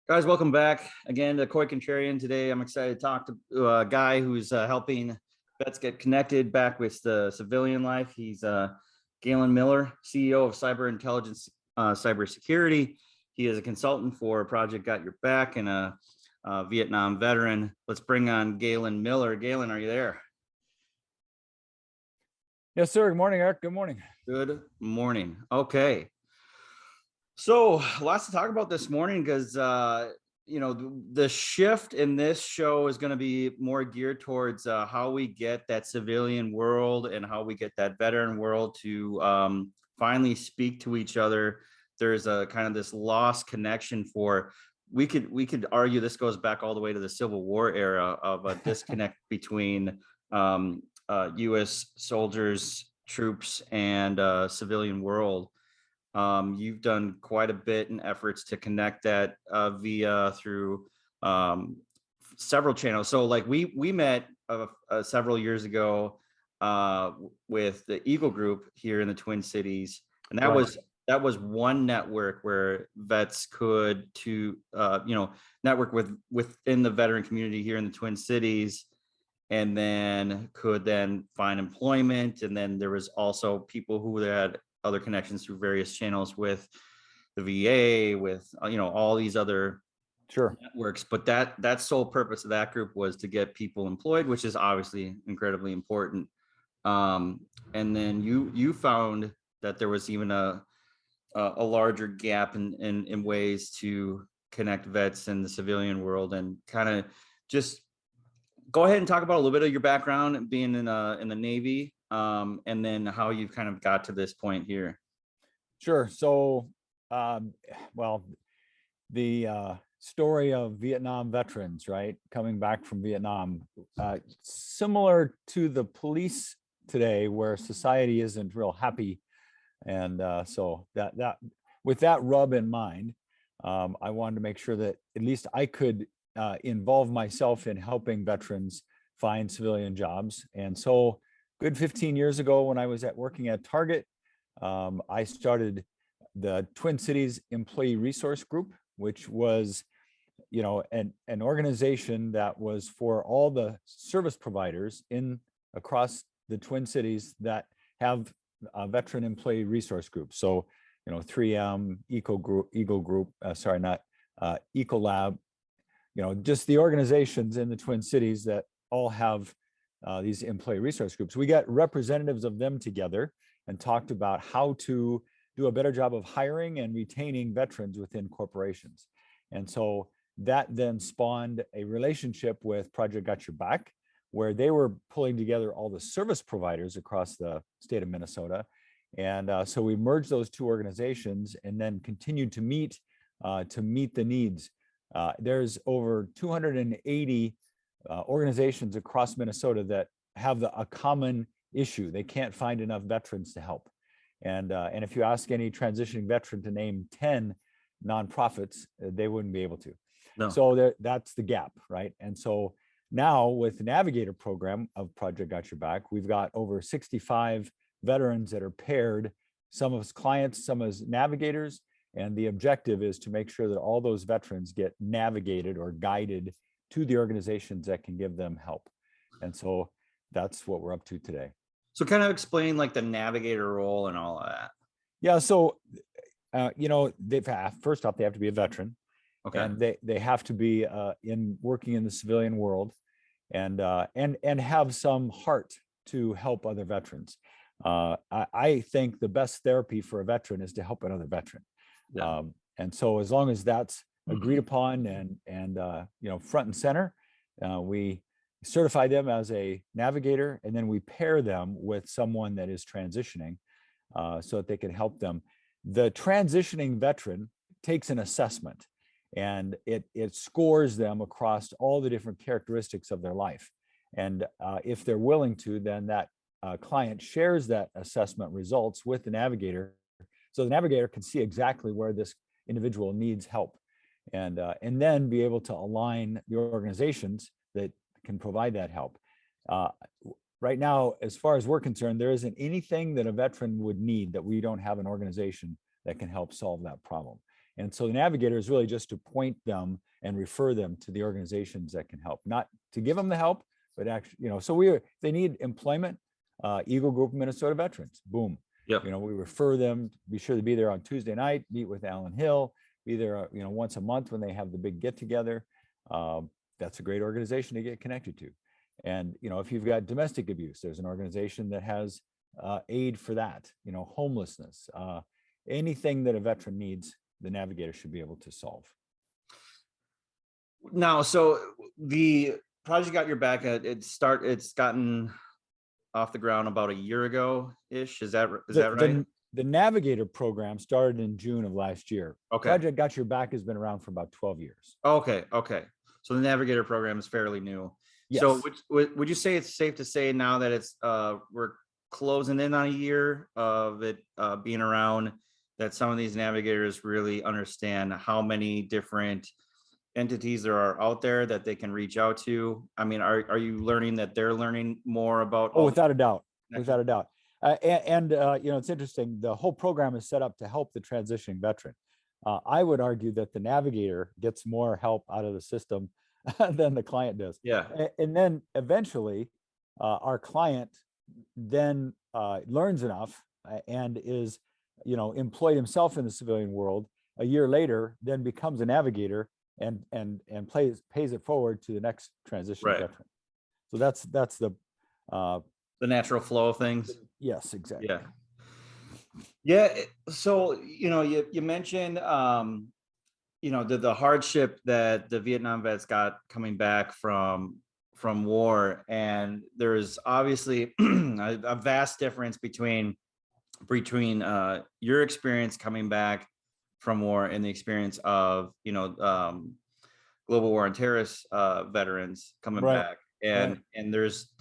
Guys, welcome back again to Koi Contrarian. Today, I'm excited to talk to a guy who's helping vets get connected back with the civilian life. He's Galon Miller, CEO of Cyber Intelligence Cybersecurity. He is a consultant for Project Got Your Back and a Vietnam veteran. Let's bring on Galon Miller. Galon, are you there? Yes, sir. Good morning, Eric. Good morning. Good morning. Okay. So lots to talk about this morning because, the shift in this show is going to be more geared towards how we get that civilian world and how we get that veteran world to finally speak to each other. There's a kind of this lost connection we could argue this goes back all the way to the Civil War era of a disconnect between U.S. soldiers, troops, and civilian world. You've done quite a bit in efforts to connect that through several channels. So like we met several years ago with the Eagle Group here in the Twin Cities, and that was one network where vets could network within the veteran community here in the Twin Cities, and then could find employment. And then there was also people who had other connections through various channels with the VA, with all these other networks. But that sole purpose of that group was to get people employed, which is obviously incredibly important. And then you found that there was even a larger gap in ways to connect vets in the civilian world. And kind of just go ahead and talk about a little bit of your background being in the Navy, and then how you've kind of got to this point here. Sure. So, the story of Vietnam veterans, right, coming back from Vietnam, similar to the police today, where society isn't real happy, and so that with that rub in mind, I wanted to make sure that at least I could involve myself in helping veterans find civilian jobs. And so good 15 years ago, when I was working at Target, I started the Twin Cities Employee Resource Group, which was, an organization that was for all the service providers across the Twin Cities that have veteran employee resource groups. So, 3M, Eagle Group, Ecolab, just the organizations in the Twin Cities that all have these employee resource groups. We got representatives of them together and talked about how to do a better job of hiring and retaining veterans within corporations. And so that then spawned a relationship with Project Got Your Back, where they were pulling together all the service providers across the state of Minnesota. And so we merged those two organizations and then continued to meet the needs. There's over 280 organizations across Minnesota that have a common issue. They can't find enough veterans to help. And if you ask any transitioning veteran to name 10 nonprofits, they wouldn't be able to. No. So that's the gap, right? And so now with the Navigator Program of Project Got Your Back, we've got over 65 veterans that are paired, some as clients, some as navigators. And the objective is to make sure that all those veterans get navigated or guided to the organizations that can give them help. And so that's what we're up to today. So kind of explain like the Navigator role and all of that. Yeah. So, first off, they have to be a veteran. Okay. And they have to be working in the civilian world and have some heart to help other veterans. I think the best therapy for a veteran is to help another veteran. Yeah. And so as long as that's agreed upon and front and center, we certify them as a navigator, and then we pair them with someone that is transitioning so that they can help them. The transitioning veteran takes an assessment, and it scores them across all the different characteristics of their life. And if they're willing to, then that client shares that assessment results with the navigator, so the navigator can see exactly where this individual needs help, and then be able to align the organizations that can provide that help. Right now, as far as we're concerned, there isn't anything that a veteran would need that we don't have an organization that can help solve that problem. And so the navigator is really just to point them and refer them to the organizations that can help, not to give them the help, but actually, so they need employment, Eagle Group Minnesota veterans, boom. Yep. We refer them, be sure to be there on Tuesday night, meet with Alan Hill, be there, once a month when they have the big get together. That's a great organization to get connected to. And, if you've got domestic abuse, there's an organization that has aid for that, homelessness, anything that a veteran needs, the navigator should be able to solve. Now, so the project Got Your Back, it's gotten off the ground about a year ago ish. Is that right? The Navigator program started in June of last year. Okay. Project Got Your Back has been around for about 12 years. Okay. So the Navigator program is fairly new. Yes. So would you say it's safe to say now that it's we're closing in on a year of it being around, that some of these navigators really understand how many different entities there are out there that they can reach out to? I mean, are you learning that they're learning more about? Oh, without a doubt. It's interesting. The whole program is set up to help the transitioning veteran. I would argue that the navigator gets more help out of the system than the client does. Yeah. And then eventually our client then learns enough and is, employed himself in the civilian world. A year later, then becomes a navigator and pays it forward to the next transition veteran. So that's the natural flow of things. Yes, exactly. Yeah. So, you mentioned, the hardship that the Vietnam vets got coming back from war. And there's obviously a vast difference between your experience coming back from war and the experience of, global war on terrorist veterans coming back. And there's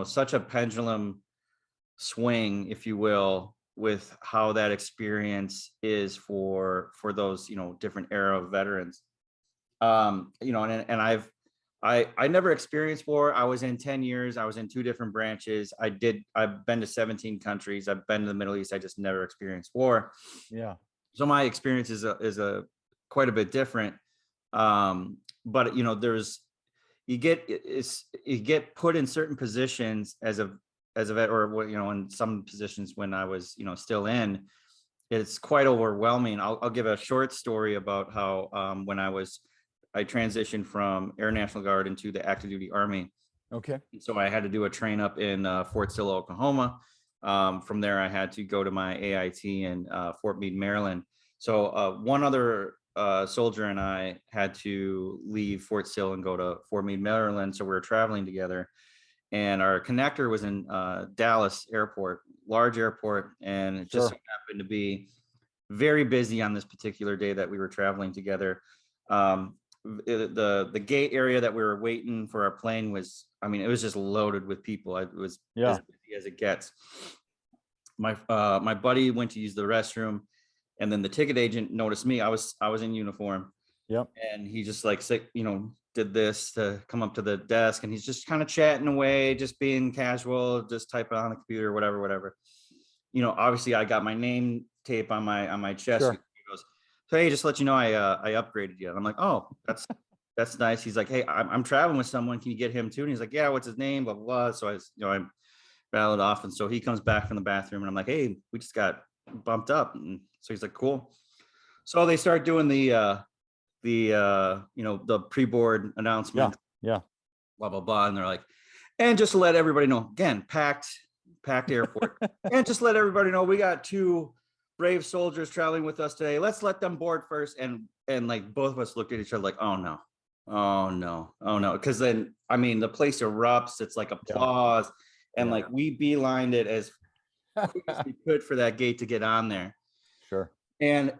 such a pendulum swing, if you will, with how that experience is for those different era of veterans. And I never experienced war. I was in 10 years. I was in 2 different branches. I've been to 17 countries. I've been to the Middle East. I just never experienced war. Yeah. So my experience is a quite a bit different. But you get put in certain positions as a vet, or in some positions when I was still in, it's quite overwhelming. I'll give a short story about how when I transitioned from Air National Guard into the active duty Army. Okay. So I had to do a train up in Fort Sill, Oklahoma. From there, I had to go to my AIT in Fort Meade, Maryland. So one other soldier and I had to leave Fort Sill and go to Fort Meade, Maryland. So we were traveling together, and our connector was in Dallas Airport, large airport, and it just so happened to be very busy on this particular day that we were traveling together. The gate area that we were waiting for our plane was, it was just loaded with people. It was as busy as it gets. My buddy went to use the restroom, and then the ticket agent noticed me. I was in uniform. Yep. And he just did this to come up to the desk, and he's just kind of chatting away, just being casual, just typing on the computer, whatever. Obviously I got my name tape on my chest. Sure. He goes, "So hey, just to let you know, I upgraded you." And I'm like, "Oh, that's nice." He's like, "Hey, I'm traveling with someone. Can you get him too?" And he's like, "Yeah, what's his name? Blah, blah, blah." So I rattled off. And so he comes back from the bathroom, and I'm like, "Hey, we just got bumped up." And so he's like, "Cool." So they start doing the pre-board announcement. Yeah. Blah, blah, blah. And they're like, "And just to let everybody know, again, packed airport. And just let everybody know, we got 2 brave soldiers traveling with us today. Let's let them board first." And like both of us looked at each other like, oh no. Because then, the place erupts. It's like applause. And like we beelined it as quick as we could for that gate to get on there. Sure. And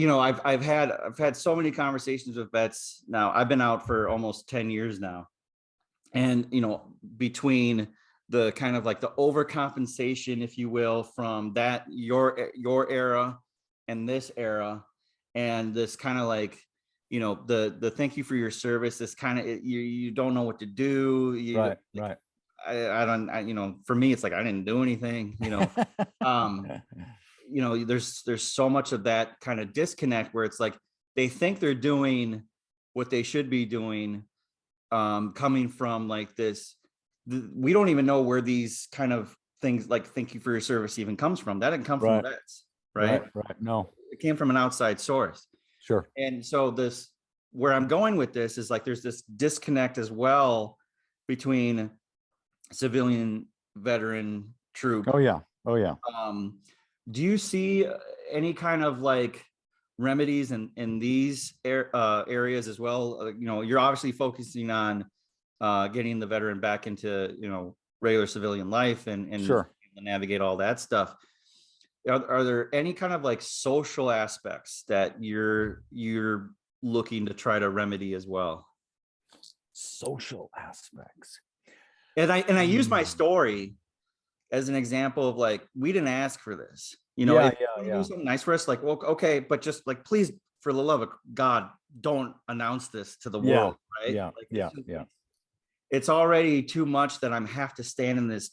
I've had so many conversations with vets now. I've been out for almost 10 years now. And between the kind of like the overcompensation, if you will, from that your era and this era, and this kind of like the thank you for your service, this kind of you don't know what to do. Right. I don't for me it's like I didn't do anything. you know, there's so much of that kind of disconnect where it's like they think they're doing what they should be doing, coming from like this. We don't even know where these kind of things like "thank you for your service" even comes from. That didn't come from Right. the vets, right? Right. No, It came from an outside source. sure. And so this, where I'm going with this is like there's this disconnect as well between civilian, veteran, troop. Oh, yeah. Oh, yeah. Do you see any kind of like remedies in these areas as well? You know, you're obviously focusing on getting the veteran back into, you know, regular civilian life and Sure. navigate all that stuff. Are there any kind of like social aspects that you're looking to try to remedy as well? Social aspects. And I use my Mm. story as an example of like, we didn't ask for this. You know, Yeah, if you yeah. do something nice for us, like, well, okay, but just like, please, for the love of God, don't announce this to the Yeah, world, right? yeah, Like, yeah, yeah. it's already too much that I'm have to stand in this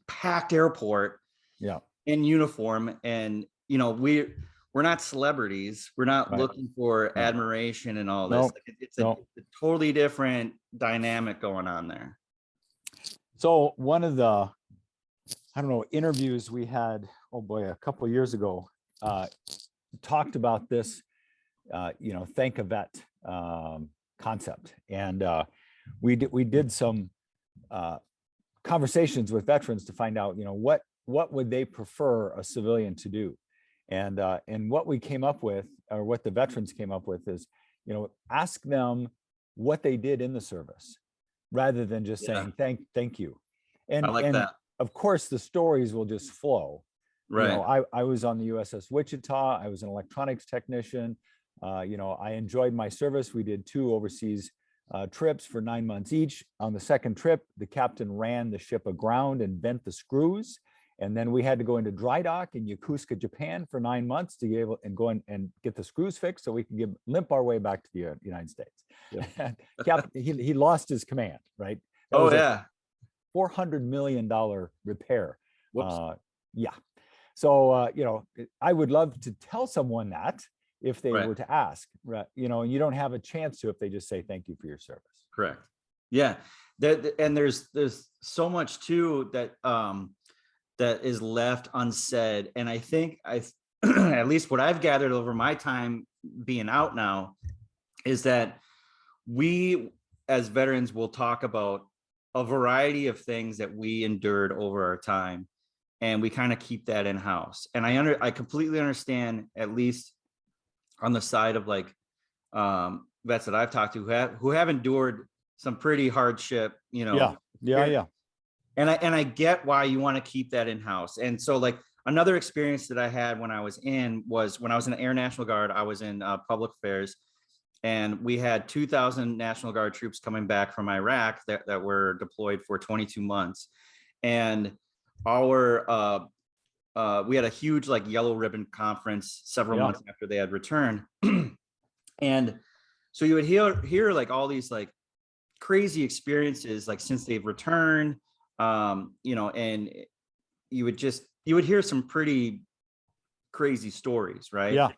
packed airport Yeah, in uniform, and you know, we're not celebrities. We're not right. looking for No, admiration and all this. no, Like, it's no. a totally different dynamic going on there. So one of the, I don't know, interviews we had, oh boy, a couple of years ago, talked about this, you know, thank a vet concept. And we did some conversations with veterans to find out, you know, what would they prefer a civilian to do? And what we came up with, or what the veterans came up with, is, you know, ask them what they did in the service, rather than just Yeah. saying thank you. I like And that. of course the stories will just flow. You know, Right. I was on the USS Wichita. I was an electronics technician. You know, I enjoyed my service. We did 2 overseas trips for 9 months each. On the second trip, the captain ran the ship aground and bent the screws. And then we had to go into dry dock in Yokosuka, Japan for 9 months to be able and go in and get the screws fixed so we could limp our way back to the United States. Yeah. Captain, he lost his command, right? That Oh was a yeah. $400 million repair. Whoops. Yeah. So, you know, I would love to tell someone that if they Right. were to ask, right? You know, and you don't have a chance to if they just say thank you for your service. Correct. Yeah. And there's so much too that that is left unsaid. And I think at least what I've gathered over my time being out now is that we as veterans will talk about a variety of things that we endured over our time, and we kind of keep that in house. And I completely understand, at least on the side of like vets that I've talked to who have endured some pretty hardship, you know. Yeah. And I get why you want to keep that in house. And so like another experience that I had when I was in the Air National Guard. I was in public affairs, and we had 2,000 National Guard troops coming back from Iraq that were deployed for 22 months. And our we had a huge like yellow ribbon conference several months after they had returned. And so you would hear like all these like crazy experiences like since they've returned, you know, and you would hear some pretty crazy stories, right? Yeah.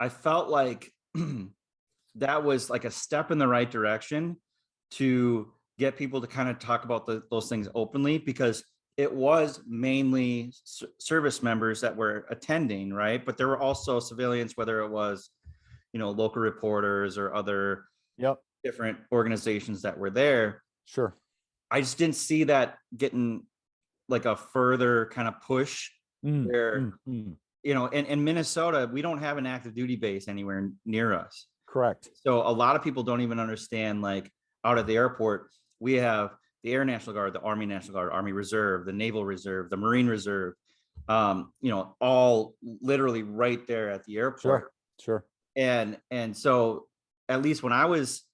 I felt like that was like a step in the right direction to get people to kind of talk about those things openly, because it was mainly service members that were attending, right? But there were also civilians, whether it was, you know, local reporters or other different organizations that were there. Sure. I just didn't see that getting like a further kind of push where, you know, in Minnesota, we don't have an active duty base anywhere near us. Correct. So a lot of people don't even understand, like out at the airport, we have the Air National Guard, the Army National Guard, Army Reserve, the Naval Reserve, the Marine Reserve, you know, all literally right there at the airport. Sure. And so at least when I was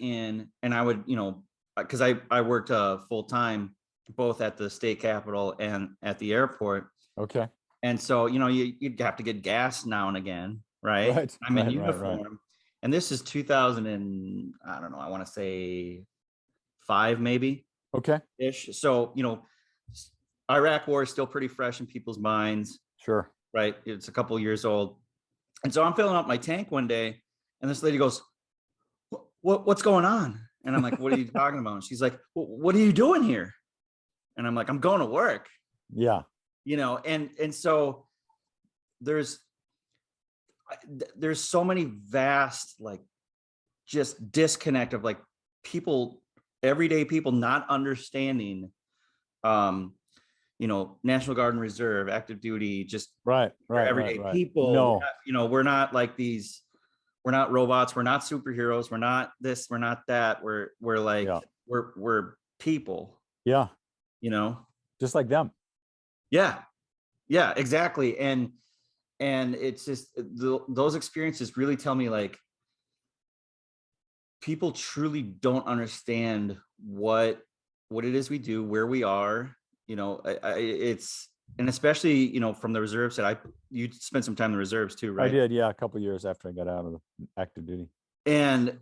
in, and I would, you know, because I worked full time both at the state capitol and at the airport. Okay. And so, you know, you'd have to get gas now and again, right? I'm in uniform. And this is 2000 and I don't know, I want to say 5 maybe. Okay. ish. So, Iraq war is still pretty fresh in people's minds, Sure. right? It's a couple of years old. And so I'm filling up my tank one day, and this lady goes, what's going on? And I'm like, what are you talking about? And she's like, what are you doing here? And I'm like, I'm going to work, Yeah. and so there's so many vast, like, just disconnect of, like, people, everyday people not understanding, National Guard and Reserve, active duty, just Right. Right. Right. everyday Right. people. No. We're not like these, we're not robots, we're not superheroes, we're not this, we're not that. We're like, Yeah. we're people, Yeah. you know? Just like them. Yeah. Yeah, exactly. And it's just those experiences really tell me, like, people truly don't understand what it is we do, where we are. It's, and especially, from the reserves that you spent some time in the reserves too, I right? did. Yeah. A couple years after I got out of the active duty. And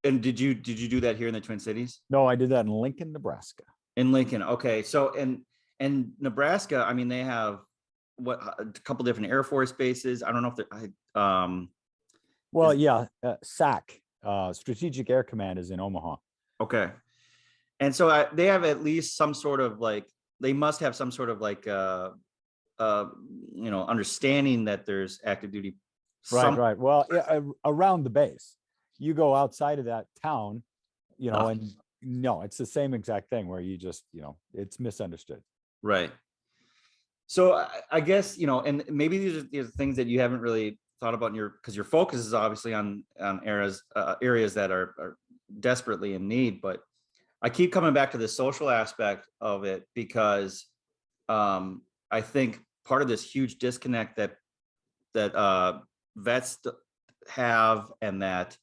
did you do that here in the Twin Cities? No, I did that in Lincoln, Nebraska. In Lincoln. Okay. So, and Nebraska, I mean, they have a couple different Air Force bases. I don't know if Well, is, yeah. SAC, Strategic Air Command, is in Omaha. okay. And so they have at least some sort of, like, they must have some sort of, like, understanding that there's active duty. Right. Right. Well, yeah, around the base, you go outside of that town, and no, it's the same exact thing where you just, it's misunderstood. Right. So I guess, and maybe these are things that you haven't really thought about because your focus is obviously on areas that are desperately in need. But I keep coming back to the social aspect of it, because I think part of this huge disconnect that vets have, and that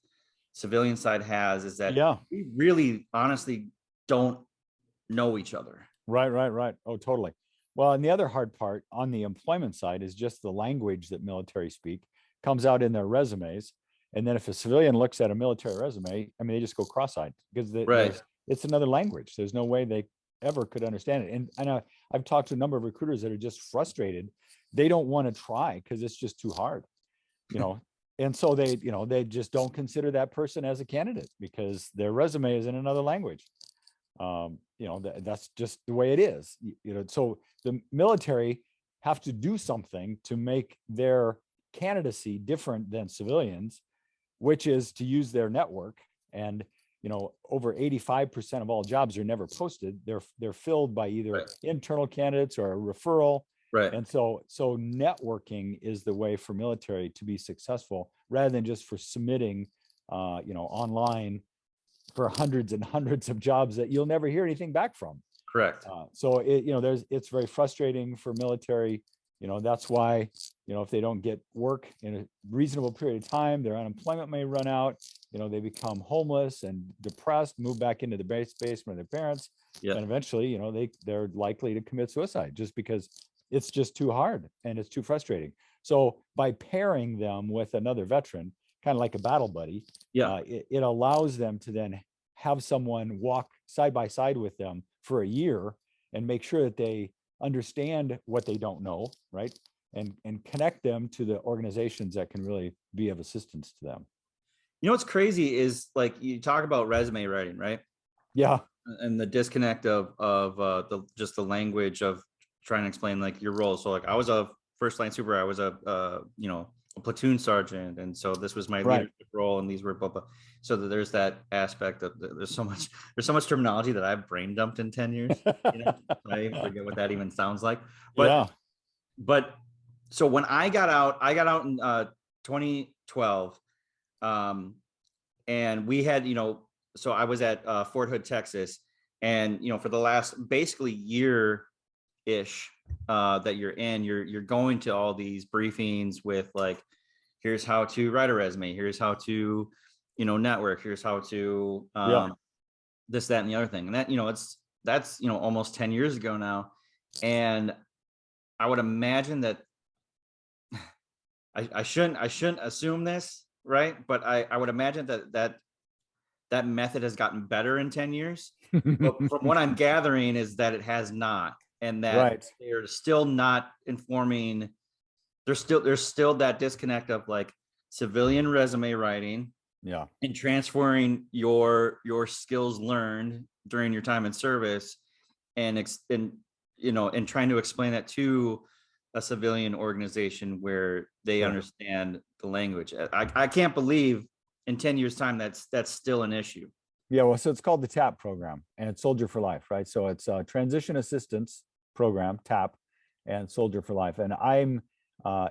civilian side has, is that Yeah. we really honestly don't know each other. Right. Right. Right. Oh, totally. Well, and the other hard part on the employment side is just the language that military speak comes out in their resumes. And then if a civilian looks at a military resume, I mean, they just go cross-eyed because Right. it's another language. There's no way they ever could understand it. And I've talked to a number of recruiters that are just frustrated. They don't want to try because it's just too hard, and so they just don't consider that person as a candidate because their resume is in another language. That's just the way it is. So the military have to do something to make their candidacy different than civilians, which is to use their network. And over 85% of all jobs are never posted. They're filled by either Right. internal candidates or a referral. Right. And so networking is the way for military to be successful, rather than just for submitting online for hundreds and hundreds of jobs that you'll never hear anything back from. Correct. So it's very frustrating for military. That's why, if they don't get work in a reasonable period of time, their unemployment may run out. They become homeless and depressed, move back into the basement of their parents. Yeah. And eventually, they're likely to commit suicide just because it's just too hard and it's too frustrating. So by pairing them with another veteran, kind of like a battle buddy, Yeah. it allows them to then have someone walk side by side with them for a year and make sure that they understand what they don't know, right? And connect them to the organizations that can really be of assistance to them. What's crazy is, like, you talk about resume writing, right? Yeah. And the disconnect of the language of trying to explain, like, your role. So, like, I was a first line super. I was a platoon sergeant, and so this was my leadership role, and these were blah blah. So there's that aspect of there's so much terminology that I've brain dumped in 10 years. I forget what that even sounds like. But so when I got out in 2012, and we had, so I was at Fort Hood, Texas, and for the last basically year ish that you're going to all these briefings with, like, here's how to write a resume, here's how to network, here's how to this, that, and the other thing. And that, that's almost 10 years ago now. And I would imagine that I shouldn't assume this, right? But I would imagine that that method has gotten better in 10 years. But from what I'm gathering is that it has not, and that Right. they're still not informing. There's still that disconnect of like civilian resume writing Yeah. and transferring your skills learned during your time in service, and and trying to explain that to a civilian organization where they Sure. understand the language. I can't believe in 10 years time that's still an issue. Yeah, well, so it's called the TAP program, and it's Soldier for Life, right? So it's a transition assistance program, TAP, and Soldier for Life. And I'm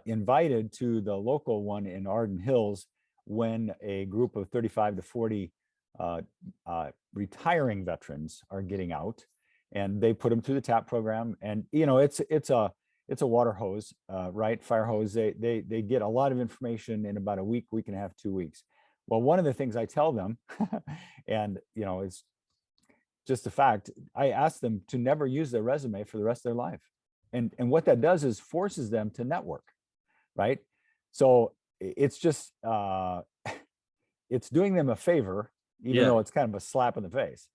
invited to the local one in Arden Hills when a group of 35 to 40 retiring veterans are getting out, and they put them through the TAP program. And it's a water hose, right? Fire hose. They get a lot of information in about a week and a half, 2 weeks. Well, one of the things I tell them, and it's just a fact, I ask them to never use their resume for the rest of their life. And what that does is forces them to network, right? So it's just it's doing them a favor, even though it's kind of a slap in the face.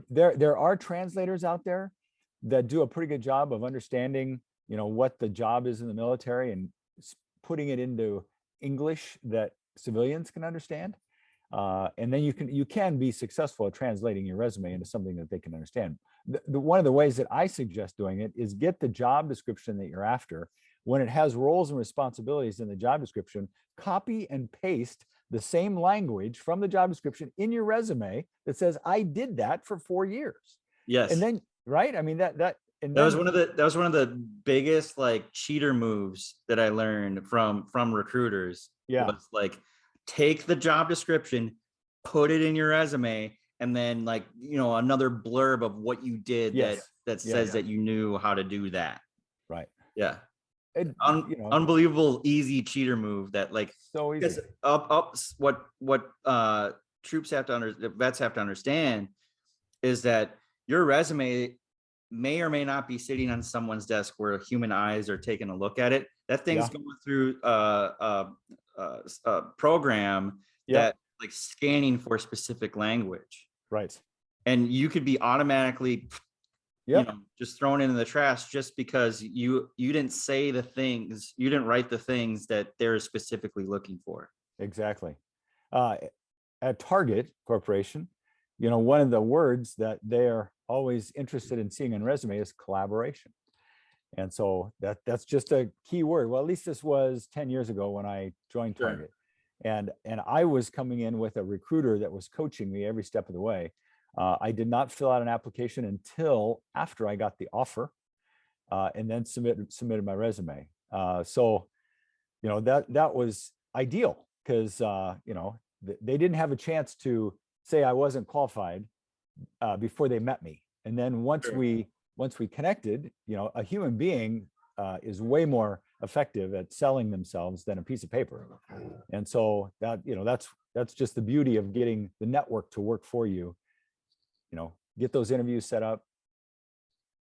There are translators out there that do a pretty good job of understanding, what the job is in the military and putting it into English that civilians can understand. And then you can be successful at translating your resume into something that they can understand. One of the ways that I suggest doing it is get the job description that you're after. When it has roles and responsibilities in the job description, copy and paste the same language from the job description in your resume that says, I did that for 4 years. Yes. And then, right? I mean, that was one of the biggest like cheater moves that I learned from recruiters. Yeah. Was like, take the job description, put it in your resume, and then like, another blurb of what you did that says that you knew how to do that. Right. Yeah. Unbelievable easy cheater move that like, so easy. Because what troops vets have to understand is that your resume may or may not be sitting on someone's desk where human eyes are taking a look at it. That thing's going through a program that like scanning for specific language. Right. And you could be automatically just thrown into the trash just because you didn't say the things, you didn't write the things that they're specifically looking for. Exactly. At Target Corporation, one of the words that they're always interested in seeing on resume is collaboration. And so that's just a key word. Well, at least this was 10 years ago when I joined Target. And I was coming in with a recruiter that was coaching me every step of the way. I did not fill out an application until after I got the offer, and then submitted my resume. So that was ideal because they didn't have a chance to say I wasn't qualified before they met me. And then once we connected, a human being is way more effective at selling themselves than a piece of paper. And so that's just the beauty of getting the network to work for you. Get those interviews set up.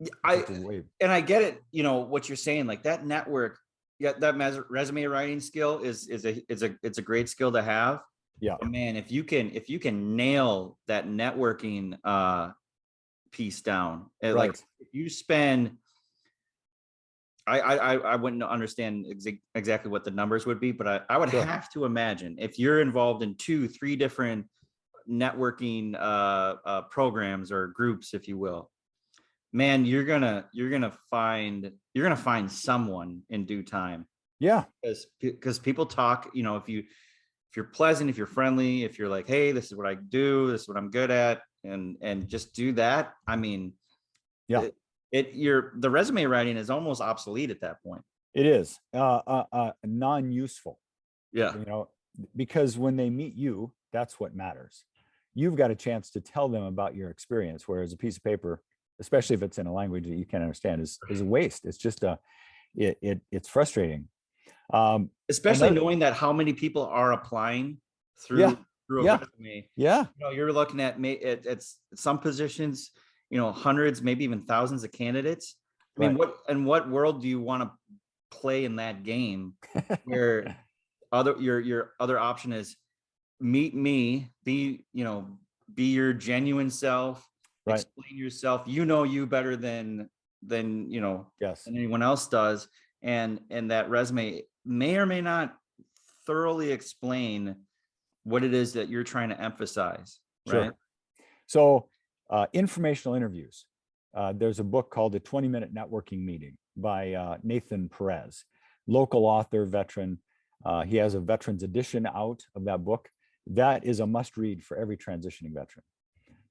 And I get it, what you're saying, like that network, that resume writing skill is a great skill to have. Yeah. But man, if you can nail that networking piece down, like if you spend, I wouldn't understand exactly what the numbers would be, but I would have to imagine if you're involved in 2-3 different networking programs or groups, if you will, man, you're gonna find someone in due time. Yeah. Because people talk, if you're pleasant, if you're friendly, if you're like, hey, this is what I do, this is what I'm good at, and just do that. I mean, the resume writing is almost obsolete at that point. It is non-useful. Yeah. Because when they meet you, that's what matters. You've got a chance to tell them about your experience, whereas a piece of paper, especially if it's in a language that you can't understand, is a waste. It's just it's frustrating. Especially knowing that how many people are applying through a resume. Yeah. You're looking at it's some positions, hundreds, maybe even thousands of candidates. I mean, what world do you want to play in that game where your other option is meet me, be your genuine self, Right. explain yourself, you better than Yes. than anyone else does. And that resume may or may not thoroughly explain what it is that you're trying to emphasize. Sure. Right. So informational interviews. There's a book called The 20-Minute Networking Meeting by Nathan Perez, local author, veteran. He has a veterans edition out of that book. That is a must read for every transitioning veteran,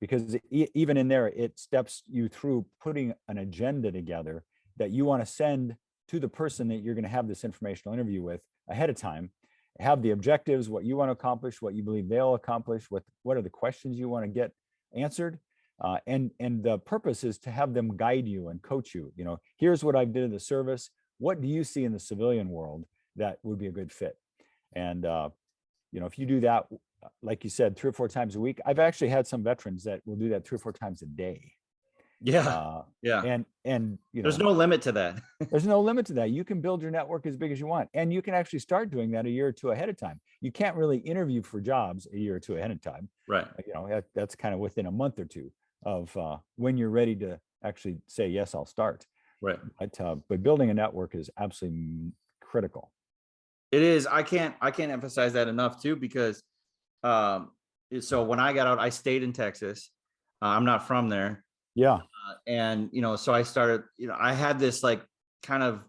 because even in there, it steps you through putting an agenda together that you want to send to the person that you're going to have this informational interview with ahead of time. Have the objectives, what you want to accomplish, what you believe they'll accomplish, what are the questions you want to get answered. And the purpose is to have them guide you and coach you. Here's what I did in the service. What do you see in the civilian world that would be a good fit? And, if you do that, like you said, 3 or 4 times a week, I've actually had some veterans that will do that 3 or 4 times a day. Yeah. And there's no limit to that. There's no limit to that. You can build your network as big as you want. And you can actually start doing that a year or two ahead of time. You can't really interview for jobs a year or two ahead of time. Right. That's kind of within a month or two of when you're ready to actually say, yes, I'll start. Right. But building a network is absolutely critical. It is. I can't emphasize that enough too, because so when I got out, I stayed in Texas. I'm not from there. Yeah. And so I started, I had this like kind of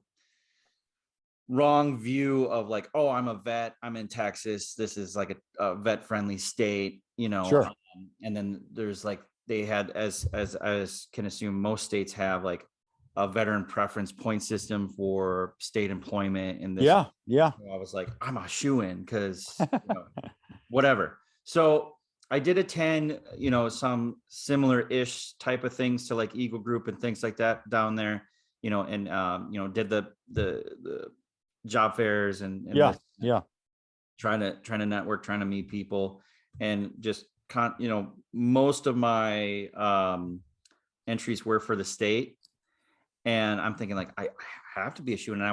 wrong view of like, oh, I'm a vet, I'm in Texas, this is like a vet friendly state, Sure. And then there's like, they had, as can assume, most states have like a veteran preference point system for state employment. And this, yeah. I was like, I'm a shoo-in because whatever. So I did attend, some similar-ish type of things to like Eagle Group and things like that down there, and did the job fairs and trying to network, trying to meet people, and just most of my entries were for the state. And I'm thinking like, I have to be a shoo-in, and I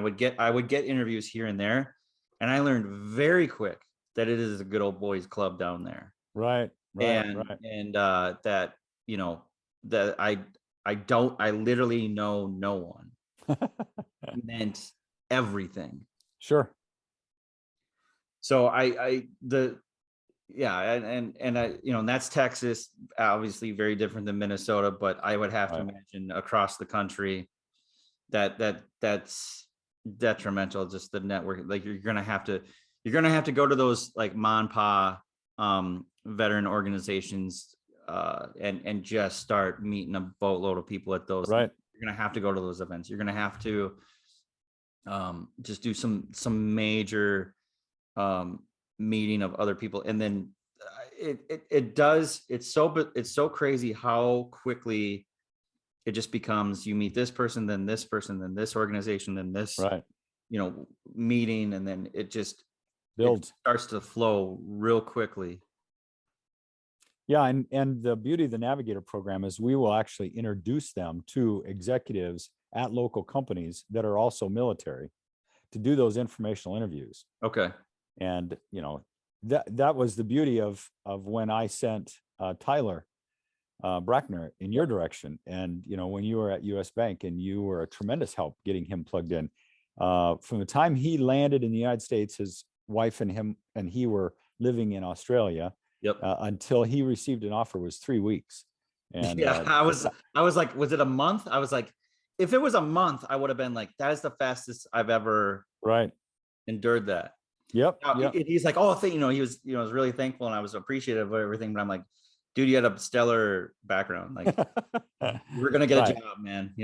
would get interviews here and there, and I learned very quick that it is a good old boys club down there. Right. And that that I literally know no one meant everything. Sure. So and that's Texas, obviously very different than Minnesota, but I would have to imagine across the country that's detrimental. Just the network, like you're gonna have to go to those like mom pa veteran organizations and just start meeting a boatload of people at those. Right. You're gonna have to go to those events. You're gonna have to just do some major meeting of other people, and then it's so crazy how quickly it just becomes, you meet this person, then this person, then this organization, then this meeting, and then it just builds. It starts to flow real quickly. Yeah, and the beauty of the Navigator program is we will actually introduce them to executives at local companies that are also military to do those informational interviews. Okay. And that was the beauty of when I sent Tyler Brackner in your direction, and when you were at US Bank, and you were a tremendous help getting him plugged in. From the time he landed in the United States, his wife and he were living in Australia. Yep. Until he received an offer was 3 weeks. And I was like, was it a month? I was like, if it was a month, I would have been like, that is the fastest I've ever endured that. Yep. He's like, oh, he was, was really thankful, and I was appreciative of everything. But I'm like, dude, you had a stellar background. Like, we're gonna get a job, man.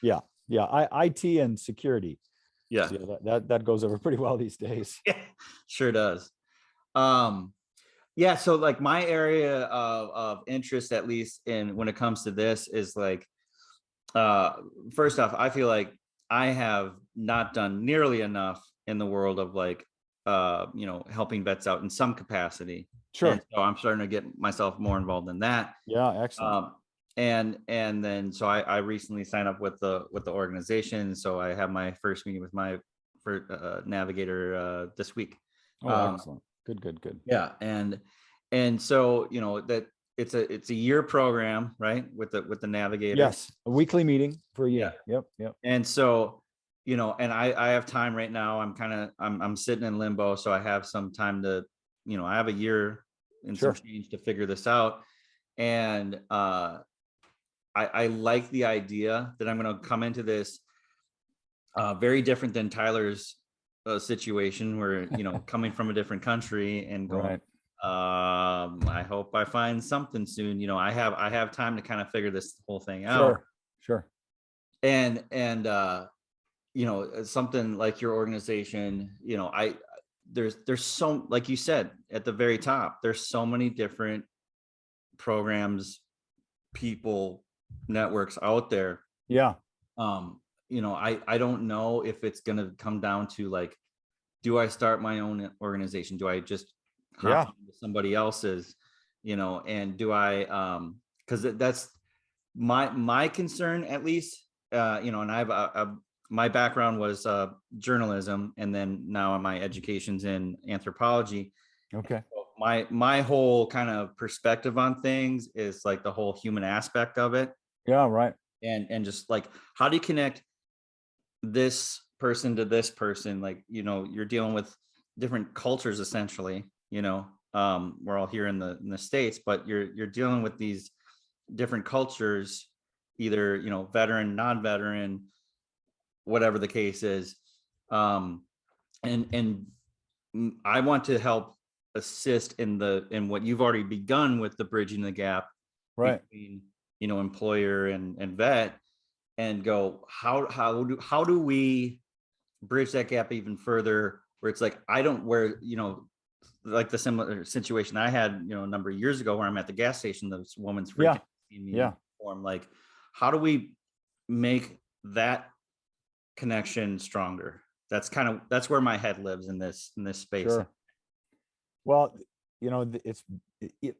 Yeah. IT and security. Yeah. That goes over pretty well these days. Yeah, sure does. Yeah. So like my area of interest, at least when it comes to this, is like, first off, I feel like I have not done nearly enough in the world of like, helping vets out in some capacity. Sure. And so I'm starting to get myself more involved in that. Yeah. Excellent. And then, so I recently signed up with the organization. So I have my first meeting with my Navigator this week. Oh, excellent. Good. Yeah. And so, that it's a year program, right? With the Navigator. Yes, a weekly meeting for a Yeah. year. Yep. And so, and I have time right now. I'm sitting in limbo. So I have some time to, I have a year and some Sure. change to figure this out. And I like the idea that I'm going to come into this very different than Tyler's situation where, coming from a different country and going, Right. I hope I find something soon. I have time to kind of figure this whole thing out. Sure. And something like your organization, there's so, like you said at the very top, there's so many different programs, people, networks out there. Yeah. I don't know if it's going to come down to like, do I start my own organization? Do I just hop into somebody else's, and do I, cause that's my concern at least, and I've my background was journalism, and then now my education's in anthropology. Okay. My whole kind of perspective on things is like the whole human aspect of it. Yeah. Right. And just like, how do you connect this person to this person? Like, you're dealing with different cultures essentially, we're all here in the States, but you're dealing with these different cultures, either, veteran, non-veteran, whatever the case is. And I want to help assist in what you've already begun with, the bridging the gap between, employer and vet, and go, how do we bridge that gap even further, where it's like, like the similar situation I had, a number of years ago, where I'm at the gas station, this woman's freaking seeing me in form. Like, how do we make that connection stronger? That's where my head lives in this space. Sure. Well, it's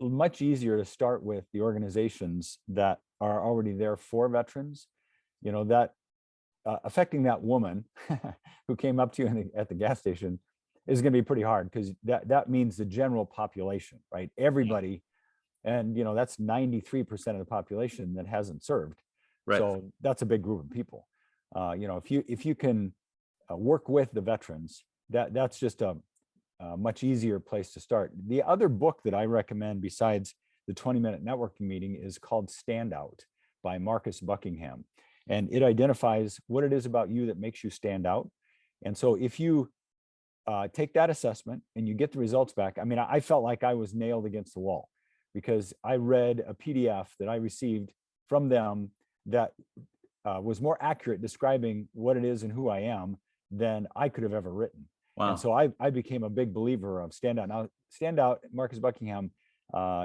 much easier to start with the organizations that are already there for veterans, that affecting that woman who came up to you at the gas station is going to be pretty hard, because that means the general population, right? Everybody. And, that's 93% of the population that hasn't served. Right. So that's a big group of people. If you can work with the veterans, that's just a much easier place to start. The other book that I recommend besides the 20-minute networking meeting is called Stand Out by Marcus Buckingham. And it identifies what it is about you that makes you stand out. And so if you take that assessment and you get the results back, I felt like I was nailed against the wall, because I read a PDF that I received from them that was more accurate describing what it is and who I am than I could have ever written. Wow. And so I became a big believer of Stand Out. Now, Stand Out, Marcus Buckingham,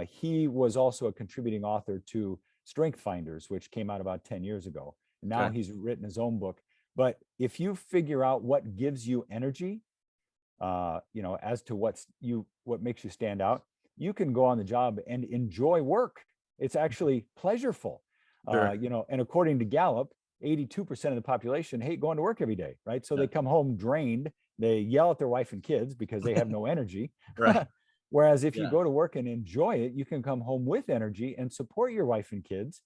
he was also a contributing author to Strength Finders, which came out about 10 years ago. And now he's written his own book. But if you figure out what gives you energy, as to what makes you stand out, you can go on the job and enjoy work. It's actually pleasureful. Sure. And according to Gallup, 82% of the population hate going to work every day, right? So they come home drained. They yell at their wife and kids because they have no energy. Right. Whereas if you go to work and enjoy it, you can come home with energy and support your wife and kids.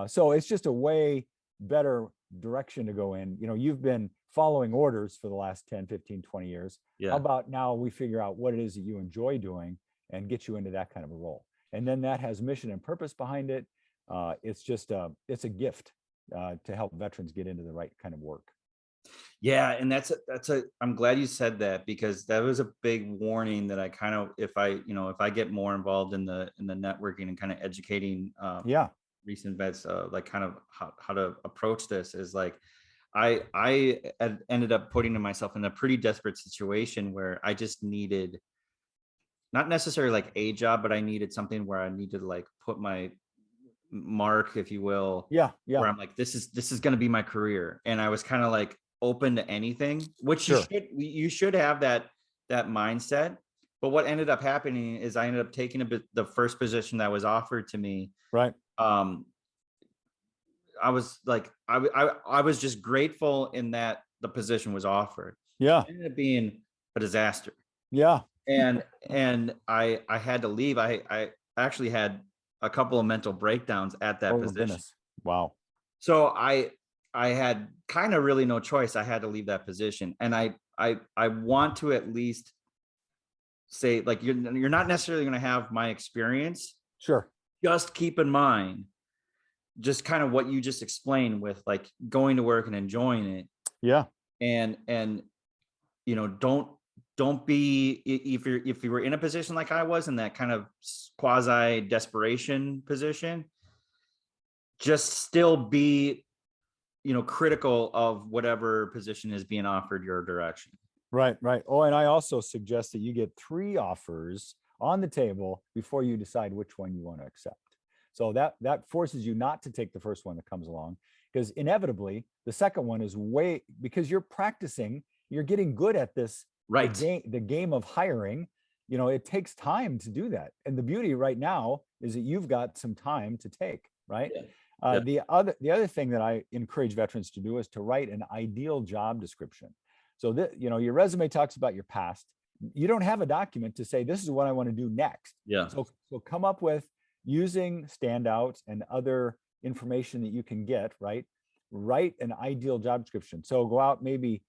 So it's just a way better direction to go in. You've been following orders for the last 10, 15, 20 years. Yeah. How about now we figure out what it is that you enjoy doing and get you into that kind of a role? And then that has mission and purpose behind it. It's a gift to help veterans get into the right kind of work. Yeah. And I'm glad you said that, because that was a big warning that I kind of, if I get more involved in the networking and kind of educating recent vets, like kind of how to approach this, is like, I ended up putting myself in a pretty desperate situation where I just needed, not necessarily like a job, but I needed something where I needed to like put my mark, if you will. Yeah. Where I'm like, this is going to be my career. And I was kind of like open to anything, which you should have that mindset. But what ended up happening is I ended up taking the first position that was offered to me. Right. I was like, I was just grateful in that the position was offered. Yeah. It ended up being a disaster. Yeah. and I had to leave. I actually had a couple of mental breakdowns at that Oh position. goodness. Wow. So I had kind of really no choice. I had to leave that position. And I want to at least say, like, you're not necessarily going to have my experience. Sure. Just keep in mind just kind of what you just explained with like going to work and enjoying it. Yeah. And you know, don't be, if you were in a position like I was, in that kind of quasi desperation position, just still be, you know, critical of whatever position is being offered your direction. Right, right. Oh, and I also suggest that you get 3 offers on the table before you decide which one you want to accept. So that forces you not to take the first one that comes along, because inevitably the second one is because you're practicing, you're getting good at this, Right. the game of hiring. You know, it takes time to do that. And the beauty right now is that you've got some time to take, right? Yeah. The other thing that I encourage veterans to do is to write an ideal job description. So that, you know, your resume talks about your past. You don't have a document to say, this is what I want to do next. Yeah. So come up with, using standouts and other information that you can get, right? Write an ideal job description. So go out, maybe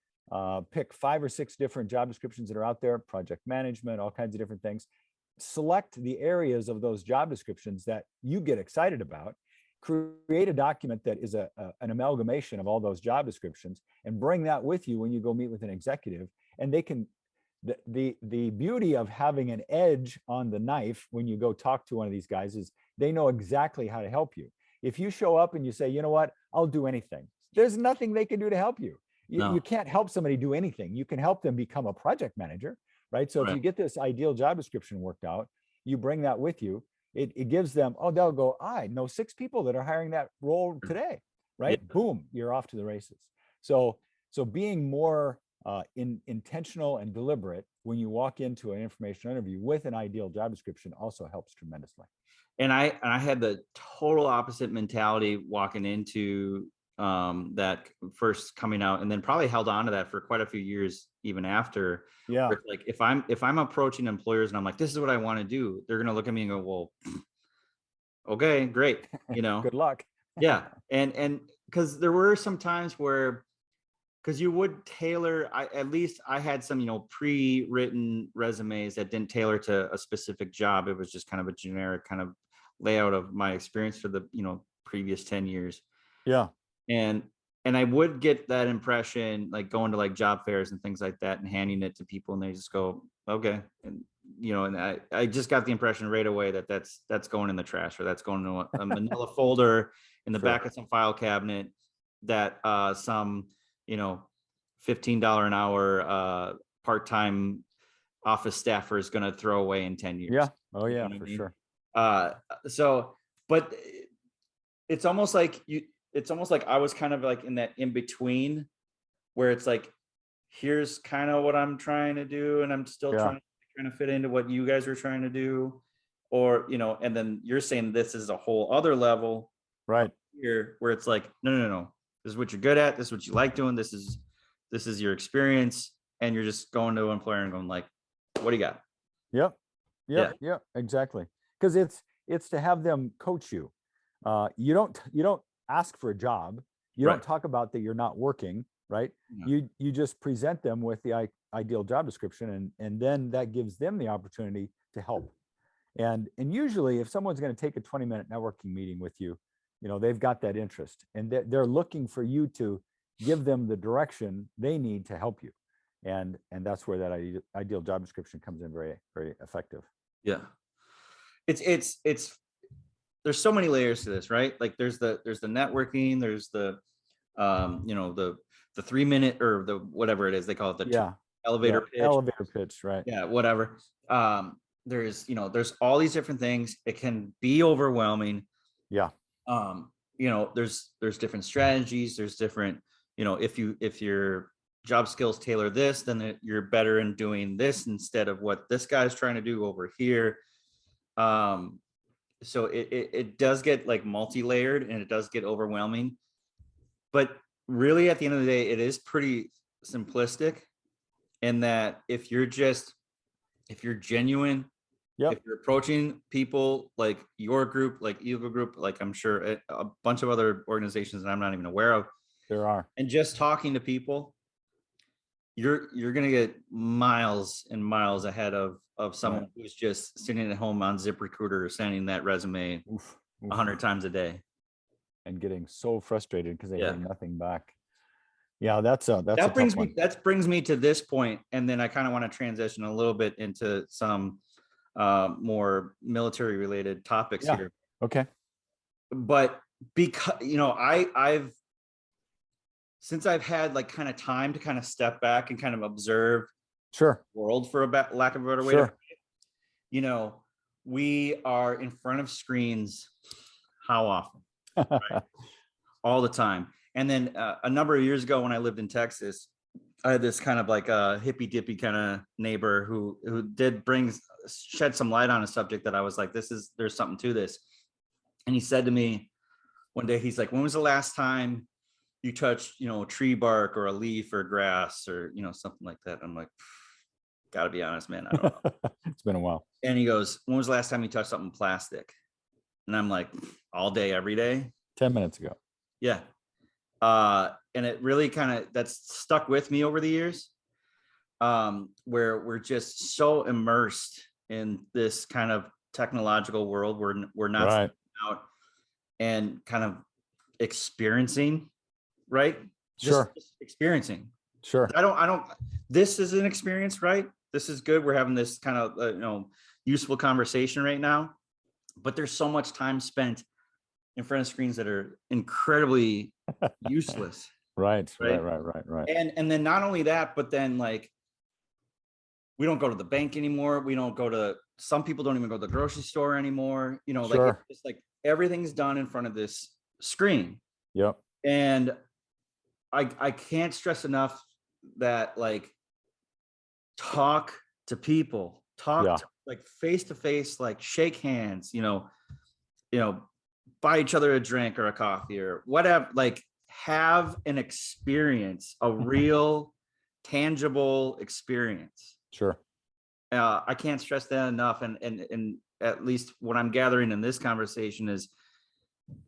pick 5 or 6 different job descriptions that are out there, project management, all kinds of different things. Select the areas of those job descriptions that you get excited about. Create a document that is an amalgamation of all those job descriptions, and bring that with you when you go meet with an executive. And they can, the beauty of having an edge on the knife when you go talk to one of these guys is they know exactly how to help you. If you show up and you say, you know what, I'll do anything, there's nothing they can do to help you. You can't help somebody do anything. You can help them become a project manager, right? So if you get this ideal job description worked out, you bring that with you. It gives them, oh, they'll go, I know 6 people that are hiring that role today, right? Yeah. Boom, you're off to the races. So being more intentional and deliberate when you walk into an information interview with an ideal job description also helps tremendously. And I had the total opposite mentality walking into that first coming out, and then probably held on to that for quite a few years even after. Yeah. Like if I'm approaching employers and I'm like, this is what I want to do, they're gonna look at me and go, well, okay, great, you know. Good luck. Yeah. And because there were some times where, because you would tailor, at least I had some, you know, pre-written resumes that didn't tailor to a specific job. It was just kind of a generic kind of layout of my experience for the, you know, previous 10 years. Yeah. And I would get that impression, like going to like job fairs and things like that and handing it to people, and they just go, okay. And, you know, and I just got the impression right away that that's going in the trash, or that's going to a manila folder in the back of some file cabinet that some, you know, $15 an hour part-time office staffer is going to throw away in 10 years. Yeah. Oh yeah, You know for what I mean? sure. So, but it's almost like I was kind of like in that in between, where it's like, here's kind of what I'm trying to do, and I'm still trying to fit into what you guys are trying to do, or, you know, and then you're saying this is a whole other level, right here, where it's like, no, this is what you're good at, this is what you like doing, this is your experience, and you're just going to an employer and going like, what do you got? Yep, exactly. Because it's to have them coach you. You don't ask for a job. You don't talk about that you're not working, right? You just present them with the ideal job description, and then that gives them the opportunity to help. And usually if someone's going to take a 20-minute networking meeting with you, you know, they've got that interest, and they're looking for you to give them the direction they need to help you. And that's where that ideal job description comes in very, very effective. Yeah. It's there's so many layers to this, right? Like there's the networking, there's the you know, the 3-minute, or the whatever it is they call it, the elevator pitch. Elevator pitch, right? Yeah, whatever. There's, you know, there's all these different things. It can be overwhelming. Yeah. You know, there's different strategies, there's different, you know, if your job skills tailor this, then you're better in doing this instead of what this guy's trying to do over here. So it does get like multi-layered, and it does get overwhelming, but really at the end of the day, it is pretty simplistic, in that if you're just if you're genuine, Yep. if you're approaching people like your group, like Eagle Group, like I'm sure a bunch of other organizations that I'm not even aware of, There are. and just talking to people, you're gonna get miles and miles ahead of someone Right. who's just sitting at home on ZipRecruiter sending that resume Oof, oof. 100 times a day. And getting so frustrated because they Yeah. hear nothing back. Yeah, that's a tough one. That brings me to this point, and then I kind of want to transition a little bit into some more military related topics Yeah. here. Okay. But because I've since I've had like kind of time to kind of step back and kind of observe Sure. the world, for a lack of a better way to, we are in front of screens how often? Right? All the time. And then a number of years ago when I lived in Texas, I had this kind of like a hippy dippy kind of neighbor who did shed some light on a subject that I was like, there's something to this. And he said to me one day, he's like, when was the last time you touched, a tree bark or a leaf or grass or, something like that? I'm like, gotta be honest, man, I don't know. It's been a while. And he goes, when was the last time you touched something plastic? And I'm like, all day, every day. 10 minutes ago. Yeah. And it really that's stuck with me over the years, where we're just so immersed in this kind of technological world where we're not Right. out and kind of experiencing, right? Sure. Just experiencing. Sure. This is an experience, right? This is good. We're having this kind of, useful conversation right now, but there's so much time spent in front of screens that are incredibly useless. Right. Right. And then not only that, but then like, we don't go to the bank anymore. Some people don't even go to the grocery store anymore. Like Sure. it's like everything's done in front of this screen. Yep. And I can't stress enough that like talk to people, like face to face, like shake hands, buy each other a drink or a coffee or whatever, like have an experience, a real tangible experience. Sure. I can't stress that enough. And at least what I'm gathering in this conversation is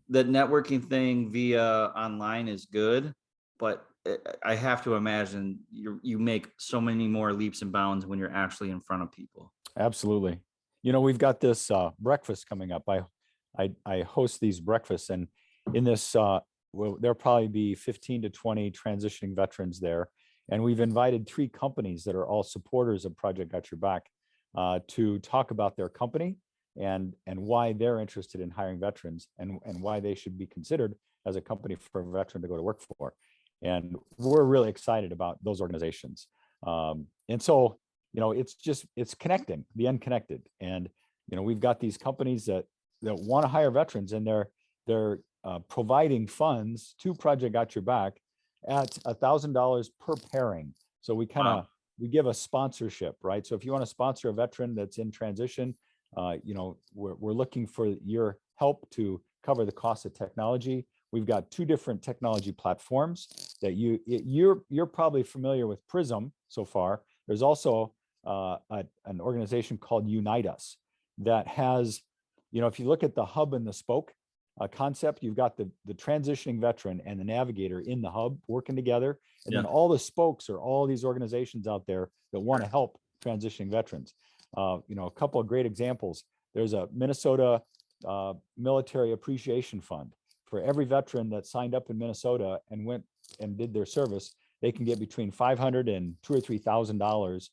the networking thing via online is good, but I have to imagine you make so many more leaps and bounds when you're actually in front of people. Absolutely. We've got this breakfast coming up. I host these breakfasts, and in this, there'll probably be 15 to 20 transitioning veterans there. And we've invited 3 companies that are all supporters of Project Got Your Back to talk about their company and why they're interested in hiring veterans and why they should be considered as a company for a veteran to go to work for. And we're really excited about those organizations. And so, it's connecting the unconnected. And, we've got these companies that want to hire veterans, and they're providing funds to Project Got Your Back at $1,000 per pairing. So we we give a sponsorship, right? So if you want to sponsor a veteran that's in transition, we're looking for your help to cover the cost of technology. We've got 2 different technology platforms that you're probably familiar with. Prism so far. There's also an organization called Unite Us that has, if you look at the hub and the spoke concept, you've got the transitioning veteran and the navigator in the hub working together. And then all the spokes are all these organizations out there that want to help transitioning veterans. A couple of great examples. There's a Minnesota Military Appreciation Fund. For every veteran that signed up in Minnesota and went and did their service, they can get between $500 and $2,000 or $3,000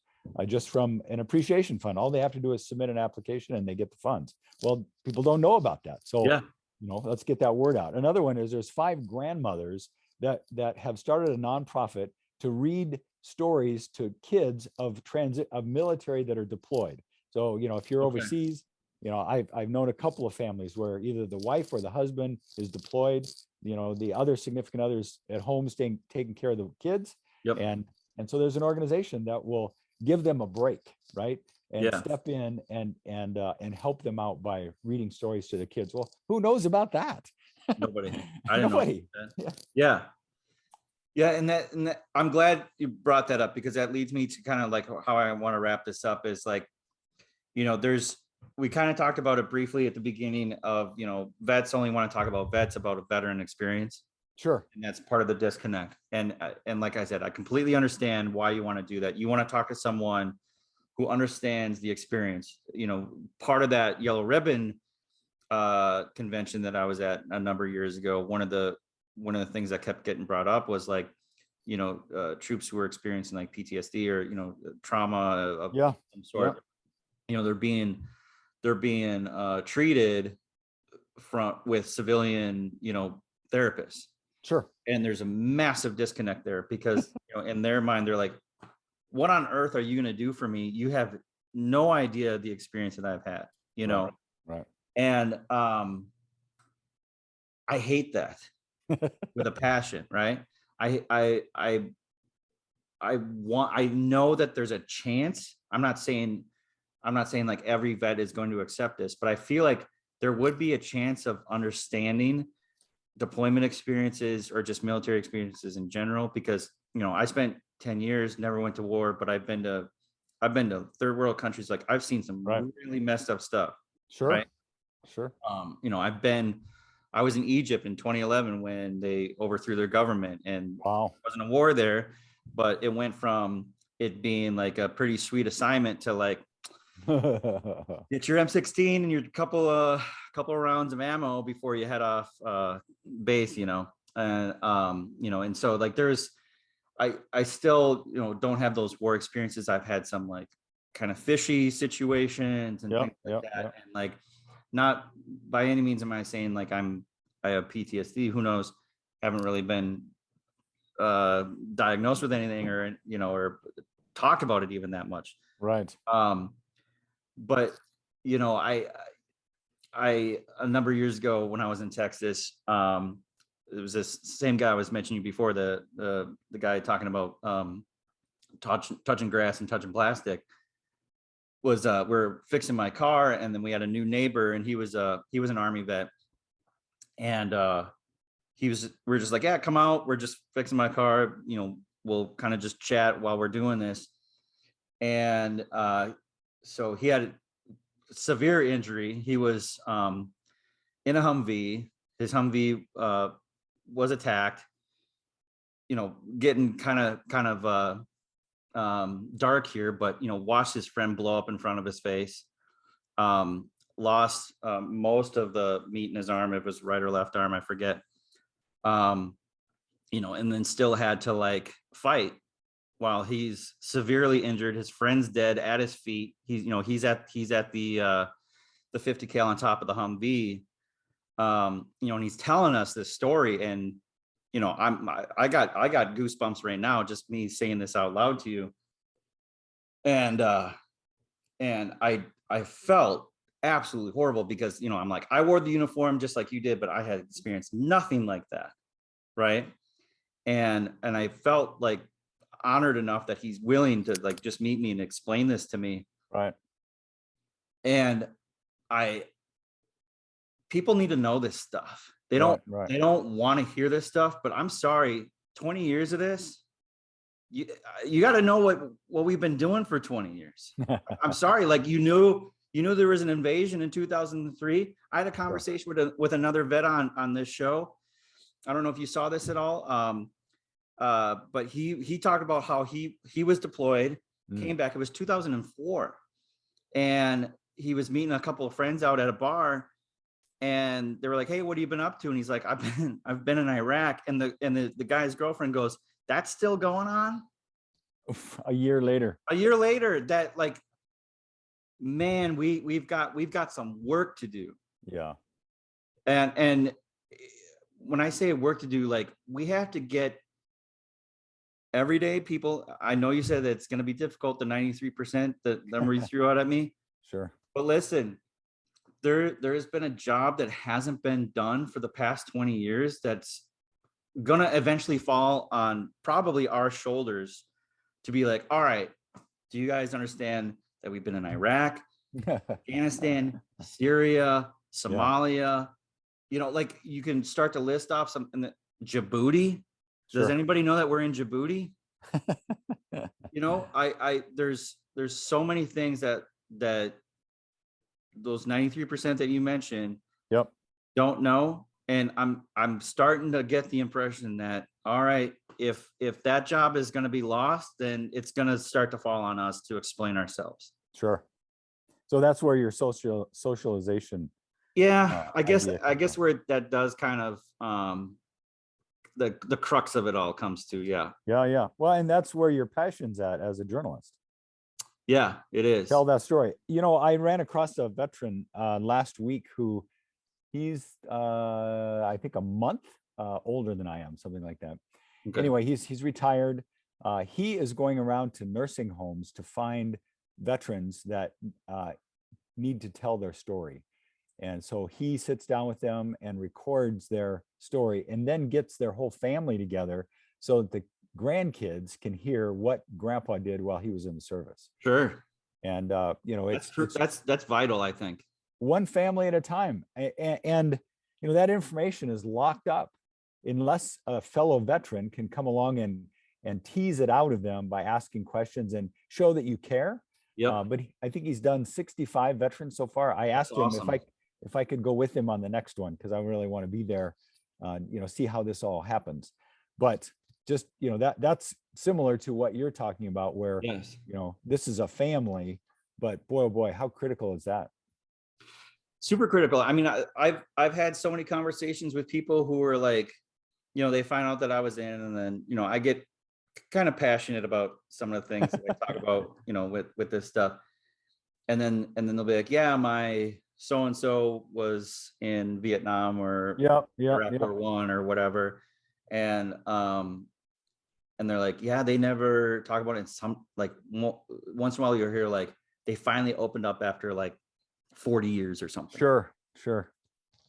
just from an appreciation fund. All they have to do is submit an application and they get the funds. Well, people don't know about that. So, let's get that word out. Another one is there's 5 grandmothers that have started a nonprofit to read stories to kids of military that are deployed. So, if you're overseas, I've known a couple of families where either the wife or the husband is deployed, the other significant others at home taking care of the kids. Yep. And so there's an organization that will give them a break, right? And step in and help them out by reading stories to the kids. Well, who knows about that? Nobody. I didn't know. Yeah. And that I'm glad you brought that up, because that leads me to kind of like how I want to wrap this up is like, we kind of talked about it briefly at the beginning of, vets only want to talk about vets, about a veteran experience. Sure. And that's part of the disconnect. And like I said, I completely understand why you want to do that. You want to talk to someone who understands the experience. Part of that yellow ribbon convention that I was at a number of years ago, one of the things that kept getting brought up was like, troops who were experiencing like PTSD or, trauma of some sort, they're being treated with civilian, therapists. Sure. And there's a massive disconnect there because, in their mind, they're like, what on earth are you going to do for me? You have no idea the experience that I've had, Right. And I hate that with a passion, right? I know that there's a chance. I'm not saying like every vet is going to accept this, but I feel like there would be a chance of understanding deployment experiences or just military experiences in general, because I spent 10 years, never went to war, but I've been to third world countries. Like I've seen some really messed up stuff. Sure. Right. Sure. I was in Egypt in 2011 when they overthrew their government, and wow, there wasn't a war there, but it went from it being like a pretty sweet assignment to like, get your M16 and your couple of rounds of ammo before you head off base, and and so like I still don't have those war experiences. I've had some like kind of fishy situations and things like that, and like not by any means am I saying like I have PTSD. Who knows? Haven't really been diagnosed with anything or or talked about it even that much. Right. But I a number of years ago when I was in Texas, it was this same guy I was mentioning before, the guy talking about touching grass and touching plastic, was we're fixing my car, and then we had a new neighbor, and he was an Army vet, and we're just like, yeah, come out, we're just fixing my car, we'll kind of just chat while we're doing this. And so he had severe injury. He was in a Humvee. His Humvee was attacked, getting kind of dark here, but watched his friend blow up in front of his face. Lost most of the meat in his arm. It was right or left arm, I forget. And then still had to like fight while he's severely injured. His friend's dead at his feet. He's at the 50 cal on top of the Humvee. And he's telling us this story, and I got goosebumps right now, just me saying this out loud to you. And I felt absolutely horrible because, I'm like, I wore the uniform just like you did, but I had experienced nothing like that. Right. And I felt like honored enough that he's willing to like just meet me and explain this to me. Right. And people need to know this stuff. They don't want to hear this stuff, but I'm sorry, 20 years of this, you got to know what we've been doing for 20 years. I'm sorry. Like, you knew there was an invasion in 2003. I had a conversation with another vet on this show. I don't know if you saw this at all. But he talked about how he was deployed, came back. It was 2004. And he was meeting a couple of friends out at a bar, and they were like, hey, what have you been up to? And he's like, I've been in Iraq. And the guy's girlfriend goes, that's still going on? A year later, that like, man, we've got some work to do. Yeah. And when I say work to do, like, we have to get everyday people. I know you said that it's going to be difficult, the 93%, the number you threw out at me. Sure. But listen, there has been a job that hasn't been done for the past 20 years that's going to eventually fall on probably our shoulders to be like, all right, do you guys understand that we've been in Iraq, Afghanistan, Syria, Somalia? Like, you can start to list off some in the Djibouti. Does anybody know that we're in Djibouti? I there's so many things that those 93% that you mentioned Yep. don't know. And I'm starting to get the impression that, all right, if that job is going to be lost, then it's going to start to fall on us to explain ourselves. Sure. So that's where your socialization. Yeah, I guess idea comes from. where that does kind of the crux of it all comes to. Yeah. Yeah. Well, and that's where your passion's at as a journalist. Yeah, it is. Tell that story. I ran across a veteran last week who he's I think a month older than I am, something like that. Okay. Anyway, he's retired. He is going around to nursing homes to find veterans that need to tell their story. And so he sits down with them and records their story and then gets their whole family together so that the grandkids can hear what grandpa did while he was in the service. Sure. And That's true. That's vital, I think. One family at a time. And that information is locked up unless a fellow veteran can come along and tease it out of them by asking questions and show that you care. Yeah. But I think he's done 65 veterans so far. I asked him if I could go with him on the next one, because I really want to be there, see how this all happens. But just, that's similar to what you're talking about, where, yes, this is a family, but boy, oh boy, how critical is that? Super critical. I mean, I've had so many conversations with people who are like, they find out that I was in, and then, I get kind of passionate about some of the things that I talk about, with this stuff. And then they'll be like, yeah, my so-and-so was in Vietnam or Iraq War I or whatever. And they're like, yeah, they never talk about it. And some, like, once in a while you'll hear like they finally opened up after like 40 years or something. Sure.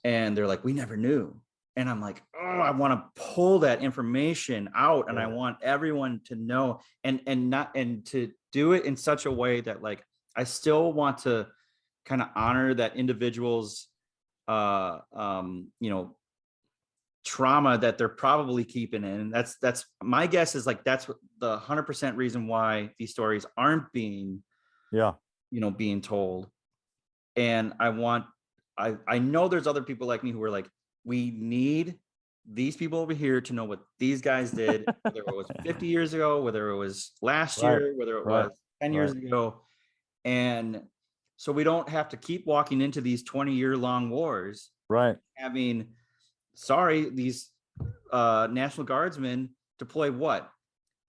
And they're like, we never knew. And I'm like, oh, I want to pull that information out, and I want everyone to know, and to do it in such a way that, like, I still want to kind of honor that individual's trauma that they're probably keeping in. And that's my guess is like that's what the 100% reason why these stories aren't being being told. And I know there's other people like me who are like, we need these people over here to know what these guys did, whether it was 50 years ago, whether it was last year, whether it was 10 years ago. And so we don't have to keep walking into these 20-year-long wars. Right. Having, these National Guardsmen deploy what?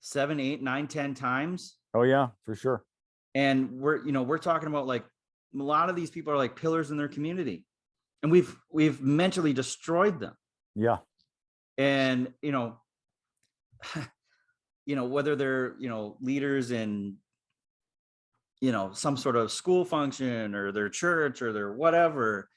7, 8, 9, 10 times? Oh yeah, for sure. And we're talking about, like, a lot of these people are like pillars in their community. And we've mentally destroyed them. Yeah. And, whether they're, leaders in, some sort of school function or their church or their whatever.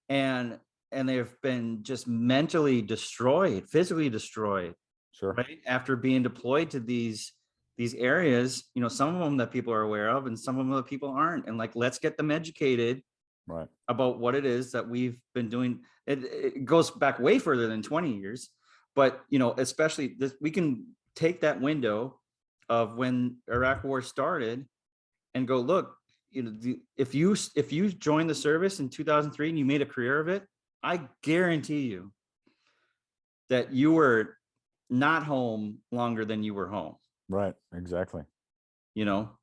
And they've been just mentally destroyed, physically destroyed. Sure. Right. After being deployed to these areas, some of them that people are aware of and some of them that people aren't. And, like, let's get them educated about what it is that we've been doing. It goes back way further than 20 years, but especially this, we can take that window of when Iraq War started and go, look, if you joined the service in 2003 and you made a career of it, I guarantee you that you were not home longer than you were home. Right. Exactly.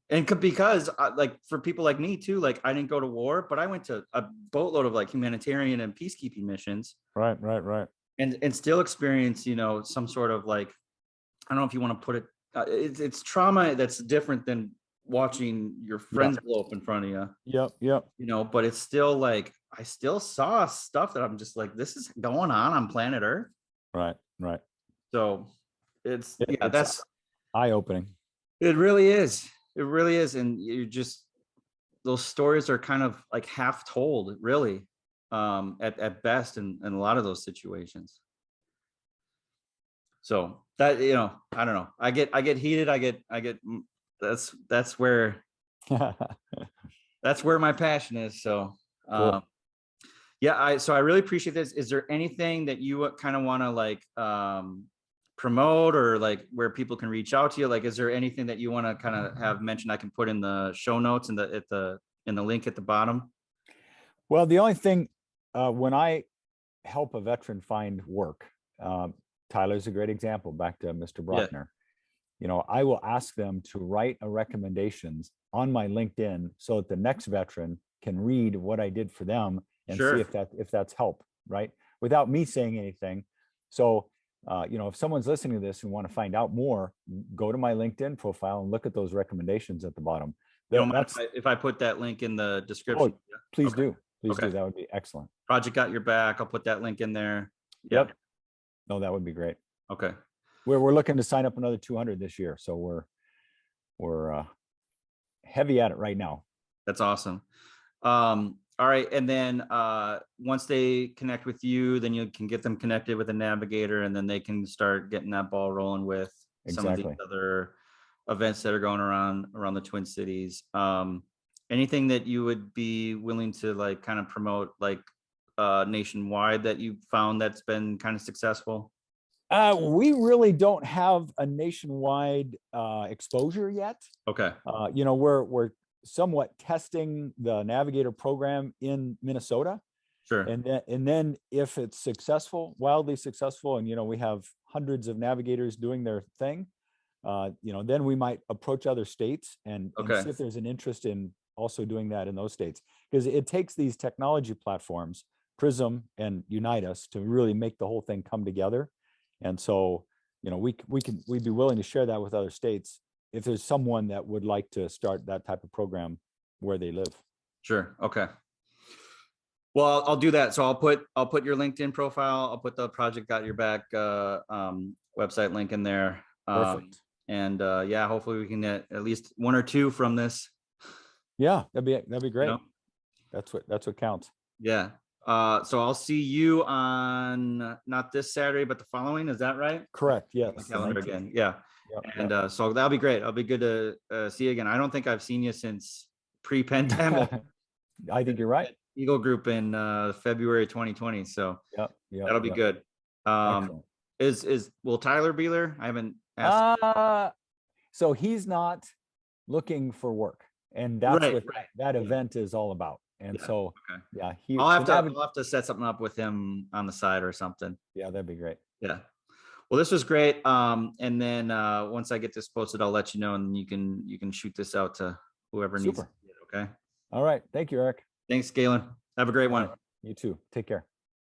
And because like for people like me too, like I didn't go to war, but I went to a boatload of like humanitarian and peacekeeping missions. Right. And still experience, some sort of, like, I don't know if you want to put it, it's trauma that's different than watching your friends blow up in front of you. Yep. But it's still like, I still saw stuff that I'm just like, this is going on planet Earth. Right. So it's that's eye-opening. It really is. And those stories are kind of like half told, really, at best in a lot of those situations. So that, I don't know. I get heated. I get, that's where my passion is. So, cool. So I really appreciate this. Is there anything that you kind of want to, like, promote, or like where people can reach out to you? Like, is there anything that you want to kind of have mentioned I can put in the show notes and in the link at the bottom? Well, the only thing, when I help a veteran find work, Tyler's a great example, back to Mr. Yeah, Brockner. I will ask them to write a recommendations on my LinkedIn so that the next veteran can read what I did for them and see sure. if that's help, right? Without me saying anything. So, if someone's listening to this and want to find out more, go to my LinkedIn profile and look at those recommendations at the bottom. You don't mind That's, if I put that link in the description? oh, Yeah. please Okay. do. Please Okay. do. That would be excellent. Project Got Your Back. I'll put that link in there. Yeah. Yep. No, that would be great. Okay. We're looking to sign up another 200 this year. So we're heavy at it right now. That's awesome. All right. And then once they connect with you, then you can get them connected with a navigator, and then they can start getting that ball rolling with some of these Exactly. other events that are going around the Twin Cities. Anything that you would be willing to like kind of promote like nationwide that you found that's been kind of successful? We really don't have a nationwide exposure yet. Okay. We're somewhat testing the Navigator program in Minnesota. Sure. And then if it's successful, wildly successful, and we have hundreds of navigators doing their thing, then we might approach other states and Okay. see if there's an interest in also doing that in those states. Because it takes these technology platforms, Prism and Unitas, to really make the whole thing come together. And so, we'd be willing to share that with other states if there's someone that would like to start that type of program where they live. Sure. Okay. Well, I'll do that. So I'll put your LinkedIn profile. I'll put the Project Got Your Back website link in there. Perfect. And yeah, hopefully we can get at least one or two from this. Yeah, that'd be great. You know? That's what counts. Yeah. So I'll see you on not this Saturday, but the following. Is that right? Correct. My Yes. calendar again. Yeah. Yep, And yep. so that'll be great. I'll be good to see you again. I don't think I've seen you since pre-pandemic. I think you're right. Eagle Group in February 2020. So Yep. that'll be good. Excellent. Will Tyler be there? I haven't asked. So he's not looking for work, and that's Right, what right. that event is all about. And Yeah, so, okay. yeah, I'll have to set something up with him on the side or something. yeah, that'd be great. Yeah. Well, this was great. And then once I get this posted, I'll let you know, and you can shoot this out to whoever needs Super. it. Okay. All right. Thank you, Eric. Thanks, Galen. Have a great All one. right. You too. Take care.